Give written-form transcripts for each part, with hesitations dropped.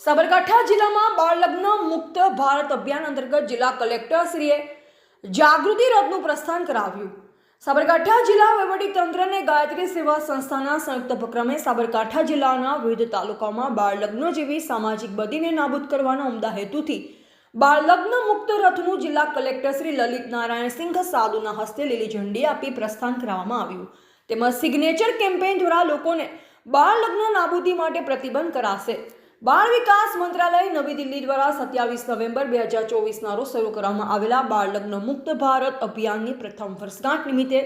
સાબરકાંઠા જિલ્લામાં બાળ લગ્ન મુક્ત ભારત અભિયાન અંતર્ગત જિલ્લા કલેક્ટરશ્રીએ જાગૃતિ રથનું પ્રસ્થાન કરાવ્યું। સાબરકાંઠા જિલ્લા વહીવટીતંત્ર અને ગાયત્રી સેવા સંસ્થાના સંયુક્ત ઉપક્રમે સાબરકાંઠા જિલ્લાના વિવિધ તાલુકાઓમાં બાળ લગ્ન જેવી સામાજિક બદીને નાબૂદ કરવાના ઉમદા હેતુથી બાળ લગ્ન મુક્ત રથનું જિલ્લા કલેક્ટર શ્રી લલિત નારાયણ સિંઘ સાધુના હસ્તે લીલી ઝંડી આપી પ્રસ્થાન કરવામાં આવ્યું। તેમજ સિગ્નેચર કેમ્પેઇન દ્વારા લોકોને બાળ લગ્ન નાબૂદી માટે પ્રતિબંધ કરાશે। બાળ વિકાસ મંત્રાલય નવી દિલ્હી દ્વારા 27 નવેમ્બર 2024 રોજ શરૂ કરવામાં આવેલા બાળ લગ્ન મુક્ત ભારત અભિયાનની પ્રથમ વર્ષગાંઠ નિમિત્તે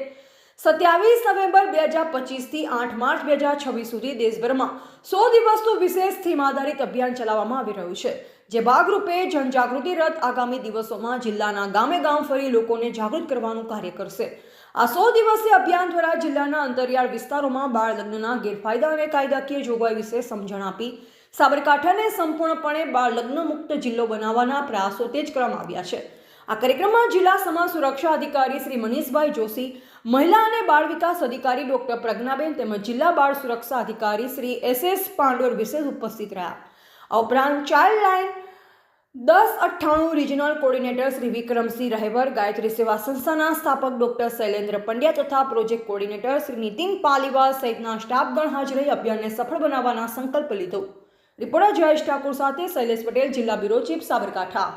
27 નવેમ્બર 2025 થી 8 માર્ચ 2026 સુધી દેશભરમાં 100 દિવસનું વિશેષ થીમ આધારિત અભિયાન ચલાવવામાં આવી રહ્યું છે, જે ભાગરૂપે જનજાગૃતિ રથ આગામી દિવસોમાં જિલ્લાના ગામે ગામ ફરી લોકોને જાગૃત કરવાનું કાર્ય કરશે। આ 100 દિવસીય અભિયાન દ્વારા જિલ્લાના અંતરિયાળ વિસ્તારોમાં બાળ લગ્નના ગેરફાયદા અને કાયદાકીય જોગવાઈ વિશે સમજણ આપી સાબરકાંઠાને સંપૂર્ણપણે બાળ લગ્ન મુક્ત જિલ્લો બનાવવાના પ્રયાસો તેજ કરવામાં આવ્યા છે। આ કાર્યક્રમમાં જિલ્લા સમાજ સુરક્ષા અધિકારી શ્રી મનીષભાઈ જોશી, મહિલા અને બાળ વિકાસ અધિકારી ડોક્ટર પ્રજ્ઞાબેન તેમજ જિલ્લા બાળ સુરક્ષા અધિકારી શ્રી SS પાંડોર વિશેષ ઉપસ્થિત રહ્યા। આ ઉપરાંત child line 1098 regional coordinator Shri Vikramsinh Rahevar, Gayatri સેવા સંસ્થાના સ્થાપક ડોક્ટર શૈલેન્દ્ર પંડ્યા તથા પ્રોજેક્ટ કોર્ડિનેટર શ્રી નીતિન પાલીવાલ સહિતના સ્ટાફગણ હાજર રહી અભિયાનને સફળ બનાવવાના સંકલ્પ લીધો। રિપોર્ટર જયેશ ઠાકુર સાથે શૈલેષ પટેલ, જિલ્લા બ્યુરો ચીફ, સાબરકાંઠા।